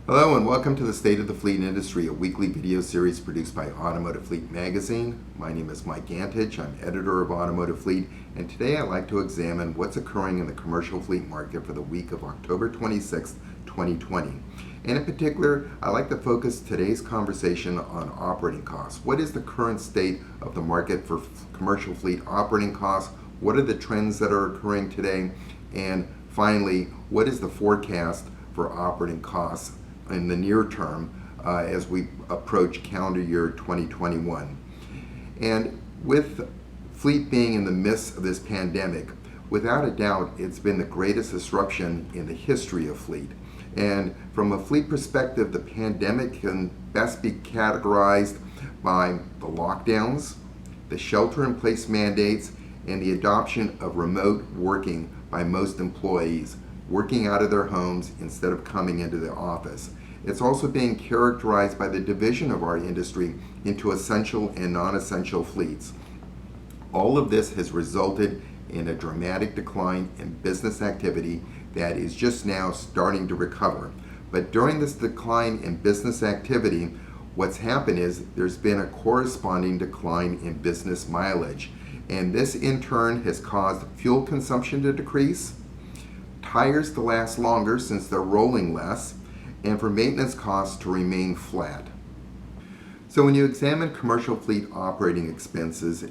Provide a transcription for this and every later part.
Hello and welcome to the State of the Fleet Industry, a weekly video series produced by Automotive Fleet magazine. My name is Mike Antich. I'm editor of Automotive Fleet, and today I'd like to examine what's occurring in the commercial fleet market for the week of October 26, 2020. And in particular, I'd like to focus today's conversation on operating costs. What is the current state of the market for commercial fleet operating costs? What are the trends that are occurring today? And finally, what is the forecast for operating costs in the near term as we approach calendar year 2021. And with fleet being in the midst of this pandemic, without a doubt, it's been the greatest disruption in the history of fleet. And from a fleet perspective, the pandemic can best be categorized by the lockdowns, the shelter-in-place mandates, and the adoption of remote working by most employees, working out of their homes instead of coming into the office. It's also being characterized by the division of our industry into essential and non-essential fleets. All of this has resulted in a dramatic decline in business activity that is just now starting to recover. But during this decline in business activity, what's happened is there's been a corresponding decline in business mileage. And this in turn has caused fuel consumption to decrease, tires to last longer since they're rolling less, and for maintenance costs to remain flat. So when you examine commercial fleet operating expenses,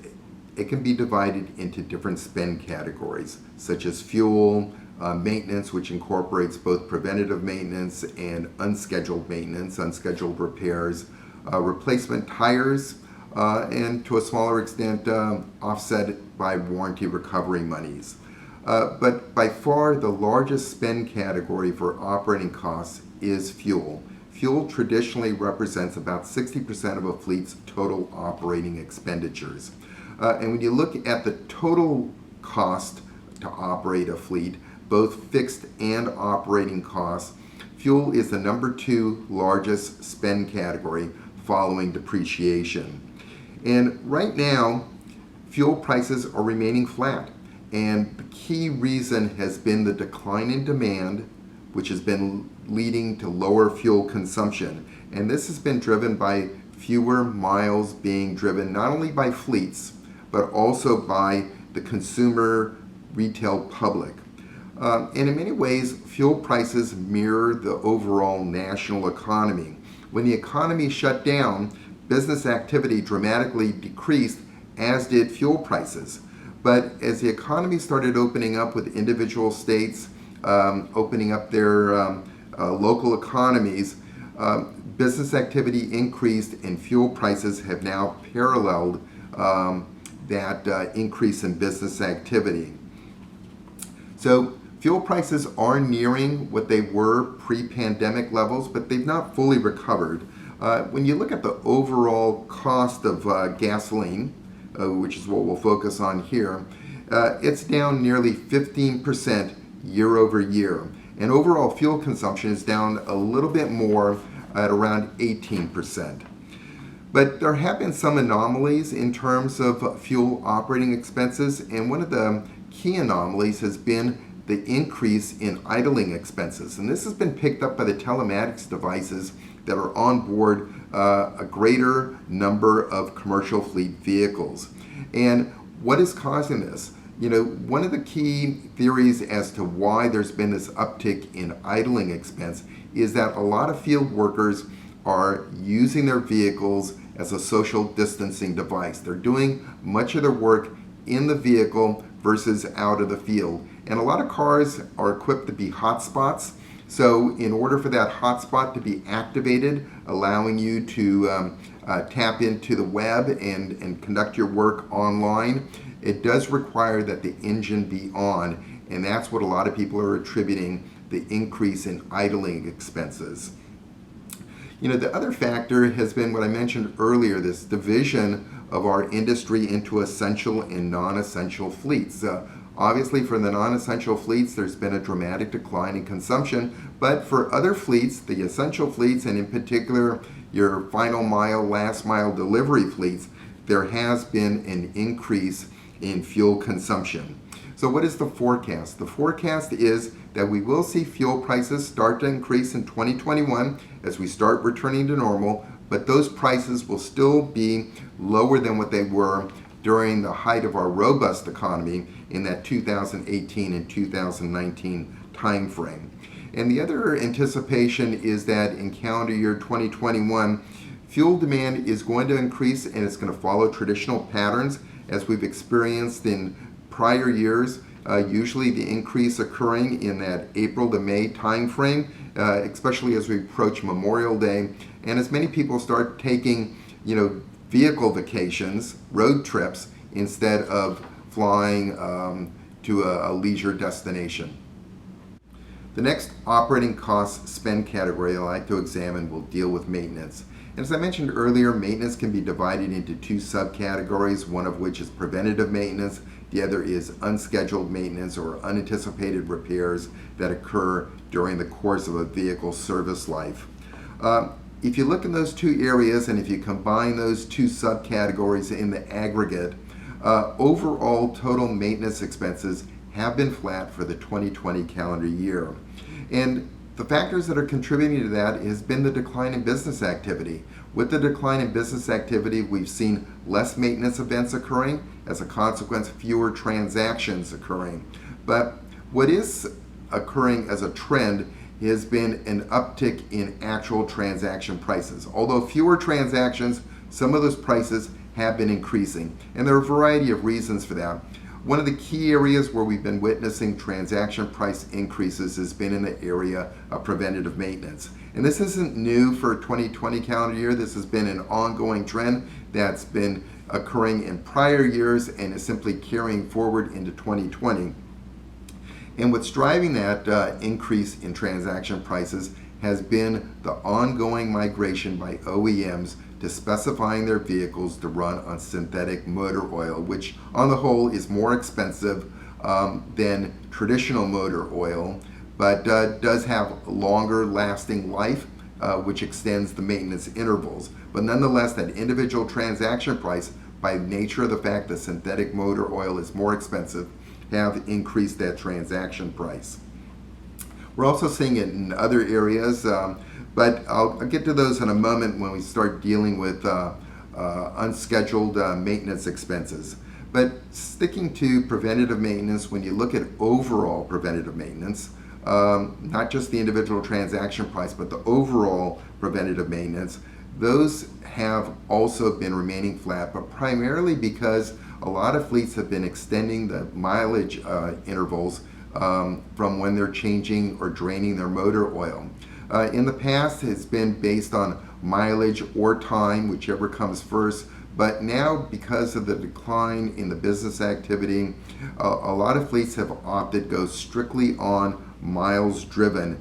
it can be divided into different spend categories, such as fuel, maintenance, which incorporates both preventative maintenance and unscheduled maintenance, unscheduled repairs, replacement tires, and to a smaller extent offset by warranty recovery monies. But by far the largest spend category for operating costs is fuel. Fuel traditionally represents about 60% of a fleet's total operating expenditures. And when you look at the total cost to operate a fleet, both fixed and operating costs, fuel is the number 2 largest spend category following depreciation. And right now, fuel prices are remaining flat. And the key reason has been the decline in demand, which has been leading to lower fuel consumption. And this has been driven by fewer miles being driven not only by fleets, but also by the consumer retail public. And in many ways, fuel prices mirror the overall national economy. When the economy shut down, business activity dramatically decreased, as did fuel prices. But as the economy started opening up with individual states opening up their local economies, business activity increased and fuel prices have now paralleled that increase in business activity. So fuel prices are nearing what they were pre-pandemic levels, but they've not fully recovered. When you look at the overall cost of gasoline, which is what we'll focus on here, it's down nearly 15% year over year. And overall fuel consumption is down a little bit more at around 18%. But there have been some anomalies in terms of fuel operating expenses, and one of the key anomalies has been the increase in idling expenses. And this has been picked up by the telematics devices that are on board a greater number of commercial fleet vehicles. And what is causing this? You know, one of the key theories as to why there's been this uptick in idling expense is that a lot of field workers are using their vehicles as a social distancing device. They're doing much of their work in the vehicle versus out of the field. And a lot of cars are equipped to be hotspots. So in order for that hotspot to be activated, allowing you to tap into the web and conduct your work online, it does require that the engine be on, and that's what a lot of people are attributing the increase in idling expenses. You know, the other factor has been what I mentioned earlier, this division of our industry into essential and non-essential fleets. Obviously, for the non-essential fleets, there's been a dramatic decline in consumption, but for other fleets, the essential fleets, and in particular your final mile, last mile delivery fleets, there has been an increase in fuel consumption. So what is the forecast? The forecast is that we will see fuel prices start to increase in 2021 as we start returning to normal, but those prices will still be lower than what they were during the height of our robust economy in that 2018 and 2019 time frame. And the other anticipation is that in calendar year 2021, fuel demand is going to increase, and it's going to follow traditional patterns as we've experienced in prior years, usually the increase occurring in that April to May time frame, especially as we approach Memorial Day, and as many people start taking, vehicle vacations, road trips, instead of flying to a leisure destination. The next operating cost spend category I like to examine will deal with maintenance. And as I mentioned earlier, maintenance can be divided into two subcategories, one of which is preventative maintenance, the other is unscheduled maintenance or unanticipated repairs that occur during the course of a vehicle's service life. If you look in those two areas and if you combine those two subcategories in the aggregate, overall total maintenance expenses have been flat for the 2020 calendar year. And the factors that are contributing to that has been the decline in business activity. With the decline in business activity, we've seen less maintenance events occurring, as a consequence, fewer transactions occurring. But what is occurring as a trend has been an uptick in actual transaction prices. Although fewer transactions, some of those prices have been increasing, and there are a variety of reasons for that. One of the key areas where we've been witnessing transaction price increases has been in the area of preventative maintenance. And this isn't new for 2020 calendar year. This has been an ongoing trend that's been occurring in prior years and is simply carrying forward into 2020. And what's driving that increase in transaction prices has been the ongoing migration by OEMs to specifying their vehicles to run on synthetic motor oil, which on the whole is more expensive than traditional motor oil, but does have longer lasting life, which extends the maintenance intervals. But nonetheless, that individual transaction price, by nature of the fact that synthetic motor oil is more expensive, have increased that transaction price. We're also seeing it in other areas, but I'll get to those in a moment when we start dealing with unscheduled maintenance expenses. But sticking to preventative maintenance, when you look at overall preventative maintenance, not just the individual transaction price, but the overall preventative maintenance, those have also been remaining flat, but primarily because a lot of fleets have been extending the mileage intervals from when they're changing or draining their motor oil. In the past, it's been based on mileage or time, whichever comes first. But now, because of the decline in the business activity, a lot of fleets have opted to go strictly on miles driven,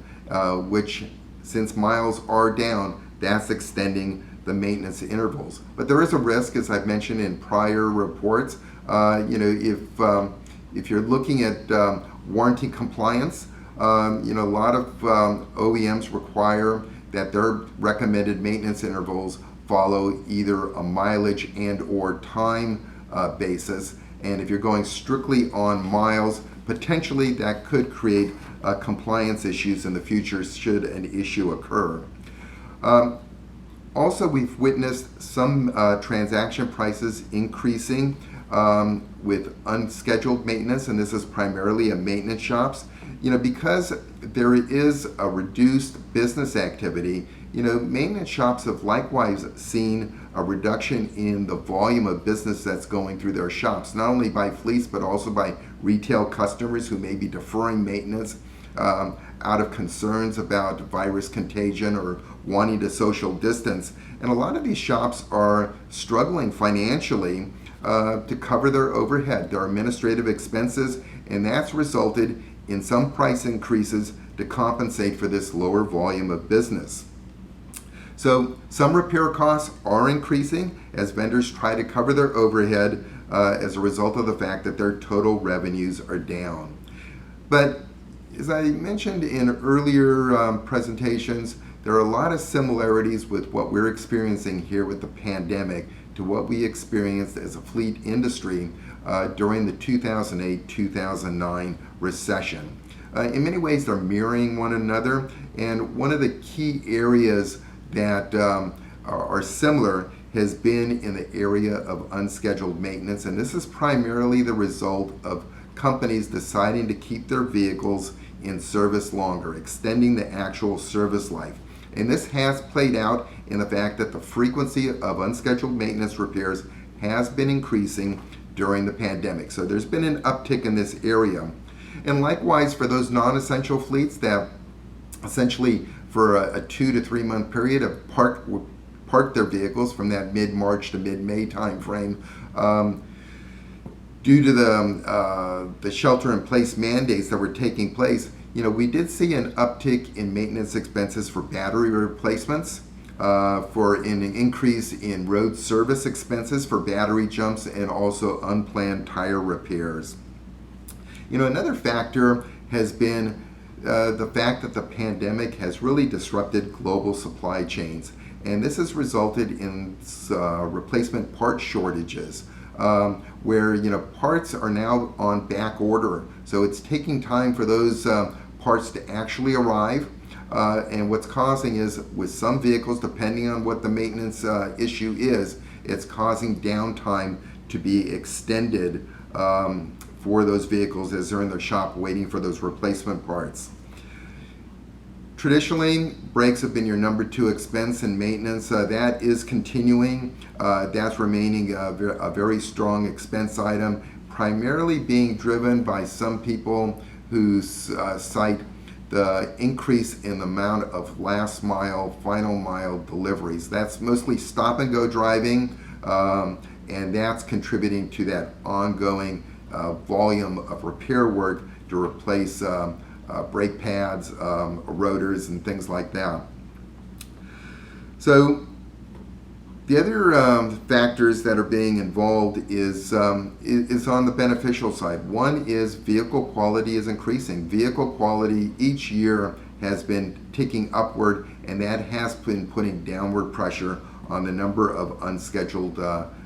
which, since miles are down, that's extending the maintenance intervals. But there is a risk, as I've mentioned in prior reports. If you're looking at warranty compliance, a lot of OEMs require that their recommended maintenance intervals follow either a mileage and or time basis. And if you're going strictly on miles, potentially that could create compliance issues in the future should an issue occur. Also, we've witnessed some transaction prices increasing with unscheduled maintenance, and this is primarily in maintenance shops. Because there is a reduced business activity, maintenance shops have likewise seen a reduction in the volume of business that's going through their shops, not only by fleets, but also by retail customers who may be deferring maintenance out of concerns about virus contagion or wanting to social distance. And a lot of these shops are struggling financially to cover their overhead, their administrative expenses, and that's resulted in some price increases to compensate for this lower volume of business. So some repair costs are increasing as vendors try to cover their overhead as a result of the fact that their total revenues are down. But as I mentioned in earlier presentations, there are a lot of similarities with what we're experiencing here with the pandemic to what we experienced as a fleet industry during the 2008-2009 recession. In many ways, they're mirroring one another, and one of the key areas that are similar has been in the area of unscheduled maintenance, and this is primarily the result of companies deciding to keep their vehicles in service longer, extending the actual service life. And this has played out in the fact that the frequency of unscheduled maintenance repairs has been increasing during the pandemic. So there's been an uptick in this area. And likewise, for those non-essential fleets that essentially for a 2 to 3 month period have parked their vehicles from that mid-March to mid-May timeframe, due to the shelter-in-place mandates that were taking place, we did see an uptick in maintenance expenses for battery replacements, for an increase in road service expenses for battery jumps, and also unplanned tire repairs. Another factor has been the fact that the pandemic has really disrupted global supply chains, and this has resulted in replacement part shortages, where parts are now on back order. So it's taking time for those parts to actually arrive, and what's causing is, with some vehicles, depending on what the maintenance issue is, it's causing downtime to be extended for those vehicles as they're in their shop waiting for those replacement parts. Traditionally, brakes have been your number 2 expense in maintenance. That is continuing. That's remaining a very strong expense item, primarily being driven by some people who cite the increase in the amount of last mile, final mile deliveries. That's mostly stop and go driving, and that's contributing to that ongoing volume of repair work to replace brake pads, rotors, and things like that. So the other factors that are being involved is on the beneficial side. One is vehicle quality is increasing. Vehicle quality each year has been ticking upward, and that has been putting downward pressure on the number of unscheduled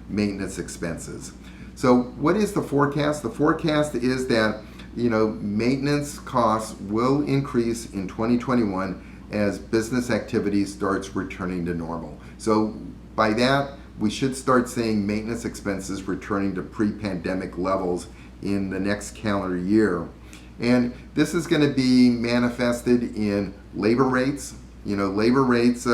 maintenance expenses. So what is the forecast? The forecast is that maintenance costs will increase in 2021 as business activity starts returning to normal. So by that, we should start seeing maintenance expenses returning to pre-pandemic levels in the next calendar year. And this is going to be manifested in labor rates. Labor rates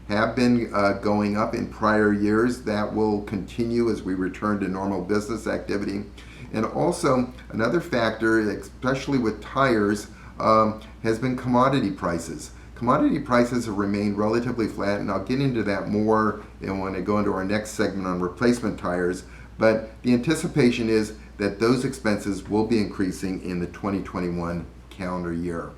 have been going up in prior years. That will continue as we return to normal business activity. And also, another factor, especially with tires, has been commodity prices. Commodity prices have remained relatively flat, and I'll get into that more when I go into our next segment on replacement tires. But the anticipation is that those expenses will be increasing in the 2021 calendar year.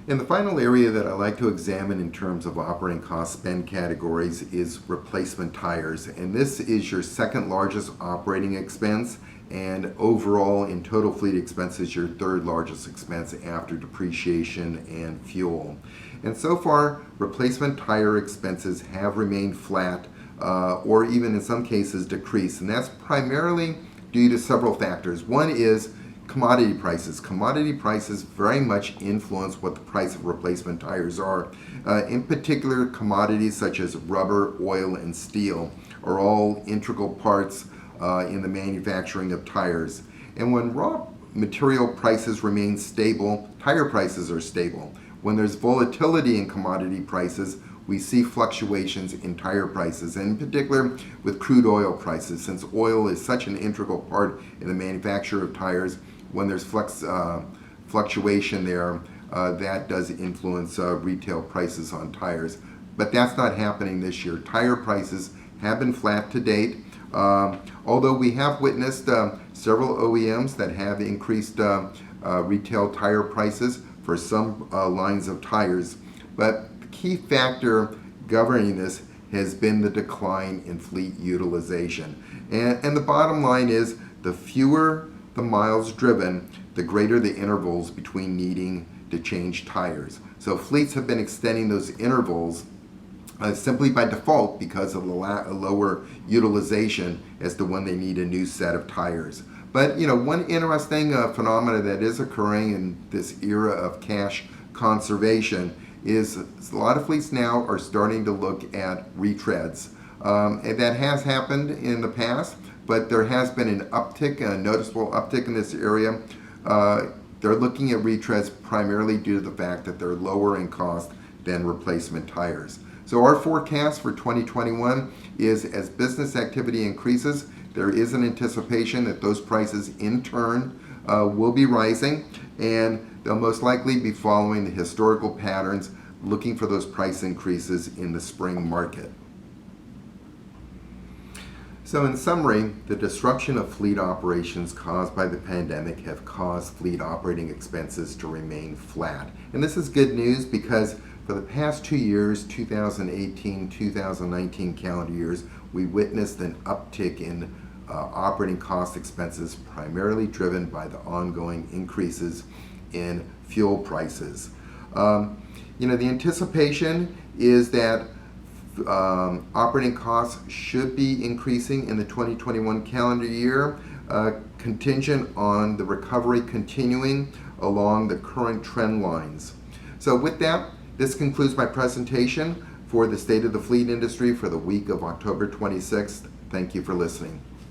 And the final area that I like to examine in terms of operating cost spend categories is replacement tires. And this is your second largest operating expense, and overall in total fleet expenses, your third largest expense after depreciation and fuel. And so far, replacement tire expenses have remained flat, or even in some cases decreased. And that's primarily due to several factors. One is commodity prices. Commodity prices very much influence what the price of replacement tires are. In particular, commodities such as rubber, oil, and steel are all integral parts in the manufacturing of tires. And when raw material prices remain stable, tire prices are stable. When there's volatility in commodity prices, we see fluctuations in tire prices, and in particular with crude oil prices. Since oil is such an integral part in the manufacture of tires, when there's fluctuation there, that does influence retail prices on tires. But that's not happening this year. Tire prices have been flat to date, although we have witnessed several OEMs that have increased retail tire prices for some lines of tires. But the key factor governing this has been the decline in fleet utilization. And the bottom line is, the fewer the miles driven, the greater the intervals between needing to change tires. So fleets have been extending those intervals simply by default because of the lower utilization as to when they need a new set of tires. But one interesting phenomena that is occurring in this era of cash conservation is a lot of fleets now are starting to look at retreads. And that has happened in the past, but there has been an uptick, a noticeable uptick in this area. They're looking at retreads primarily due to the fact that they're lower in cost than replacement tires. So our forecast for 2021 is as business activity increases, there is an anticipation that those prices in turn will be rising, and they'll most likely be following the historical patterns, looking for those price increases in the spring market. So in summary, the disruption of fleet operations caused by the pandemic have caused fleet operating expenses to remain flat. And this is good news because for the past 2 years, 2018, 2019 calendar years, we witnessed an uptick in operating cost expenses, primarily driven by the ongoing increases in fuel prices. The anticipation is that operating costs should be increasing in the 2021 calendar year, contingent on the recovery continuing along the current trend lines. So with that, this concludes my presentation for the state of the fleet industry for the week of October 26th. Thank you for listening.